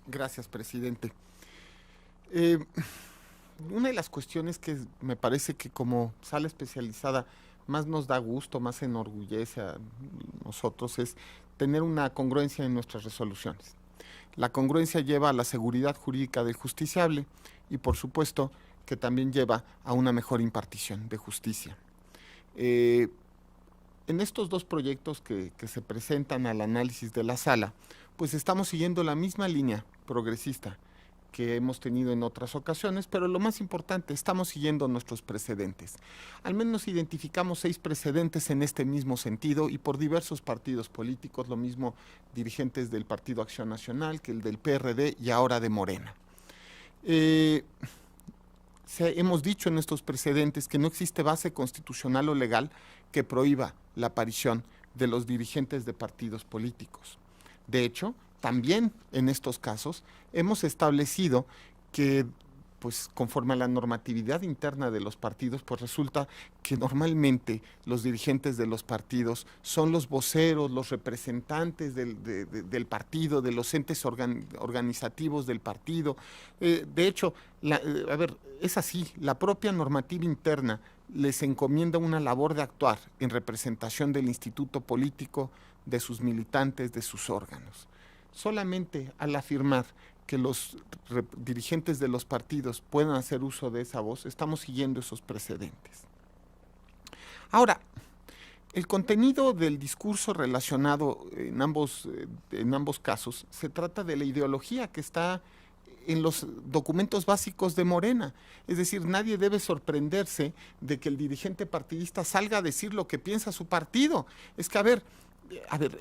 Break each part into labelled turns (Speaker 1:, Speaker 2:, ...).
Speaker 1: Gracias, presidente. Eh, una de las cuestiones que me parece que como sala especializada más nos da gusto, más enorgullece a nosotros es tener una congruencia en nuestras resoluciones. La congruencia lleva a la seguridad jurídica del justiciable y por supuesto que también lleva a una mejor impartición de justicia. Eh, en estos dos proyectos que se presentan al análisis de la sala, pues estamos siguiendo la misma línea progresista que hemos tenido en otras ocasiones, pero lo más importante, estamos siguiendo nuestros precedentes. Al menos identificamos 6 precedentes en este mismo sentido y por diversos partidos políticos, lo mismo dirigentes del Partido Acción Nacional que el del PRD y ahora de Morena. Eh, hemos dicho en estos precedentes que no existe base constitucional o legal que prohíba la aparición de los dirigentes de partidos políticos. De hecho, también en estos casos hemos establecido que, pues conforme a la normatividad interna de los partidos, pues resulta que normalmente los dirigentes de los partidos son los voceros, los representantes del partido, de los entes organizativos del partido. De hecho, a ver, es así, la propia normativa interna les encomienda una labor de actuar en representación del instituto político, de sus militantes, de sus órganos. Solamente al afirmar que los dirigentes de los partidos puedan hacer uso de esa voz, estamos siguiendo esos precedentes. Ahora, el contenido del discurso relacionado en ambos casos se trata de la ideología que está en los documentos básicos de Morena. Es decir, nadie debe sorprenderse de que el dirigente partidista salga a decir lo que piensa su partido. Es que, a ver,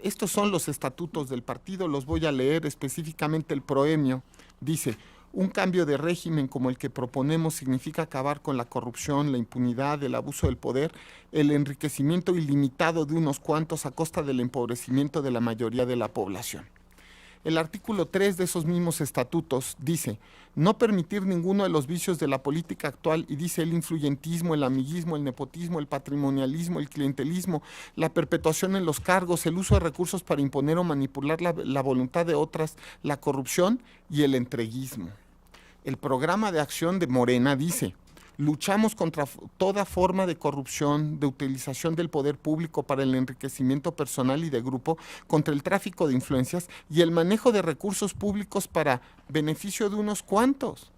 Speaker 1: estos son los estatutos del partido, los voy a leer específicamente el proemio. Dice, un cambio de régimen como el que proponemos significa acabar con la corrupción, la impunidad, el abuso del poder, el enriquecimiento ilimitado de unos cuantos a costa del empobrecimiento de la mayoría de la población. El artículo 3 de esos mismos estatutos dice, no permitir ninguno de los vicios de la política actual, y dice el influyentismo, el amiguismo, el nepotismo, el patrimonialismo, el clientelismo, la perpetuación en los cargos, el uso de recursos para imponer o manipular la voluntad de otras, la corrupción y el entreguismo. El programa de acción de Morena dice, luchamos contra toda forma de corrupción, de utilización del poder público para el enriquecimiento personal y de grupo, contra el tráfico de influencias y el manejo de recursos públicos para beneficio de unos cuantos.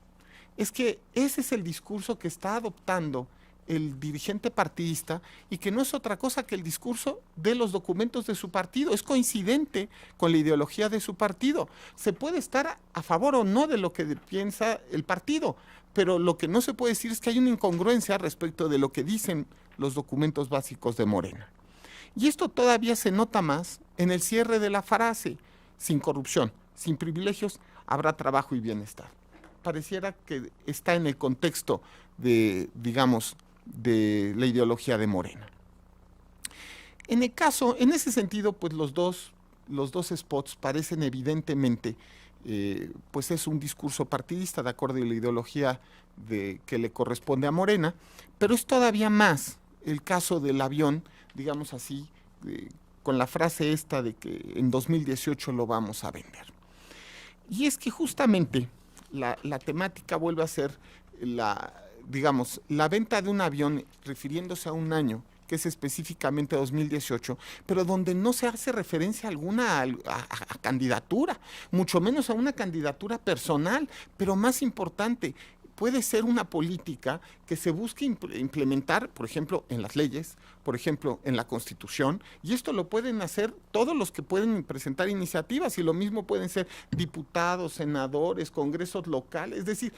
Speaker 1: Es que ese es el discurso que está adoptando el dirigente partidista y que no es otra cosa que el discurso de los documentos de su partido. Es coincidente con la ideología de su partido. Se puede estar a favor o no de lo que piensa el partido, pero lo que no se puede decir es que hay una incongruencia respecto de lo que dicen los documentos básicos de Morena. Y esto todavía se nota más en el cierre de la frase, sin corrupción, sin privilegios, habrá trabajo y bienestar. Pareciera que está en el contexto de, digamos, de la ideología de Morena. En ese sentido, pues los dos spots parecen evidentemente, pues es un discurso partidista de acuerdo a la ideología que le corresponde a Morena, pero es todavía más el caso del avión, digamos así, con la frase esta de que en 2018 lo vamos a vender. Y es que justamente la temática vuelve a ser digamos, la venta de un avión refiriéndose a un año, que es específicamente 2018, pero donde no se hace referencia alguna a candidatura, mucho menos a una candidatura personal, pero más importante, puede ser una política que se busque implementar, por ejemplo, en las leyes, por ejemplo, en la Constitución, y esto lo pueden hacer todos los que pueden presentar iniciativas, y lo mismo pueden ser diputados, senadores, congresos locales, es decir,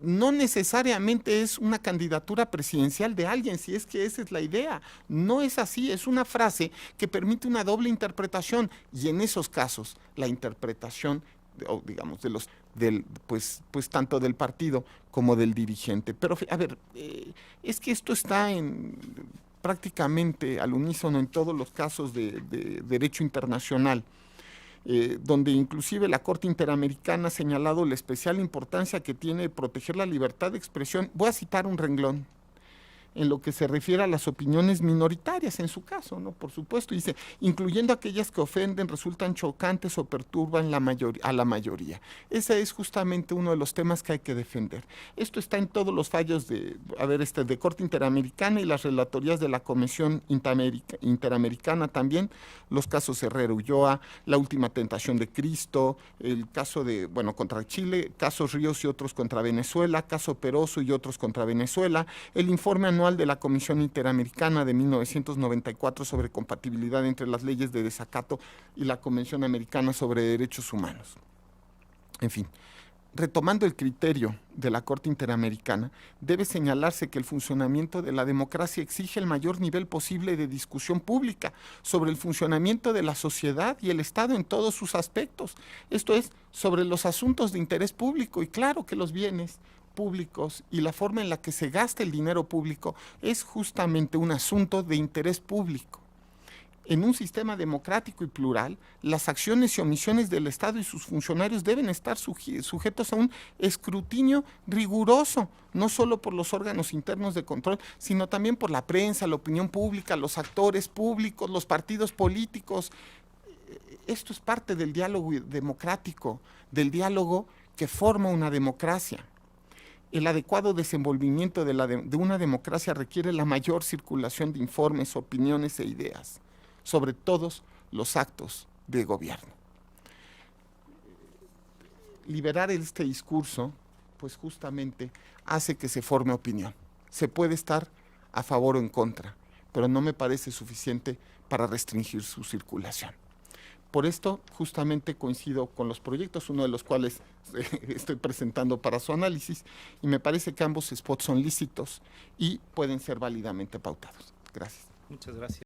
Speaker 1: no necesariamente es una candidatura presidencial de alguien, si es que esa es la idea. No es así, es una frase que permite una doble interpretación y en esos casos la interpretación, o digamos, pues tanto del partido como del dirigente. Pero es que esto está prácticamente al unísono en todos los casos de derecho internacional. Donde inclusive la Corte Interamericana ha señalado la especial importancia que tiene proteger la libertad de expresión. Voy a citar un renglón. en lo que se refiere a las opiniones minoritarias, en su caso, ¿no? Por supuesto, dice, incluyendo aquellas que ofenden, resultan chocantes o perturban a la mayoría. Ese es justamente uno de los temas que hay que defender. Esto está en todos los fallos de Corte Interamericana y las relatorías de la Comisión Interamericana también, los casos Herrera Ulloa, la última tentación de Cristo, el caso contra Chile, casos Ríos y otros contra Venezuela, caso Peroso y otros contra Venezuela, el informe anual de la Comisión Interamericana de 1994 sobre compatibilidad entre las leyes de desacato y la Convención Americana sobre Derechos Humanos. En fin, retomando el criterio de la Corte Interamericana, debe señalarse que el funcionamiento de la democracia exige el mayor nivel posible de discusión pública sobre el funcionamiento de la sociedad y el Estado en todos sus aspectos, esto es, sobre los asuntos de interés público, y claro que los bienes públicos y la forma en la que se gasta el dinero público es justamente un asunto de interés público. En un sistema democrático y plural, las acciones y omisiones del Estado y sus funcionarios deben estar sujetos a un escrutinio riguroso, no solo por los órganos internos de control, sino también por la prensa, la opinión pública, los actores públicos, los partidos políticos. Esto es parte del diálogo democrático, del diálogo que forma una democracia. El adecuado desenvolvimiento de una democracia requiere la mayor circulación de informes, opiniones e ideas sobre todos los actos de gobierno. Liberar este discurso, pues justamente hace que se forme opinión. Se puede estar a favor o en contra, pero no me parece suficiente para restringir su circulación. Por esto, justamente coincido con los proyectos, uno de los cuales estoy presentando para su análisis, y me parece que ambos spots son lícitos y pueden ser válidamente pautados. Gracias.
Speaker 2: Muchas gracias.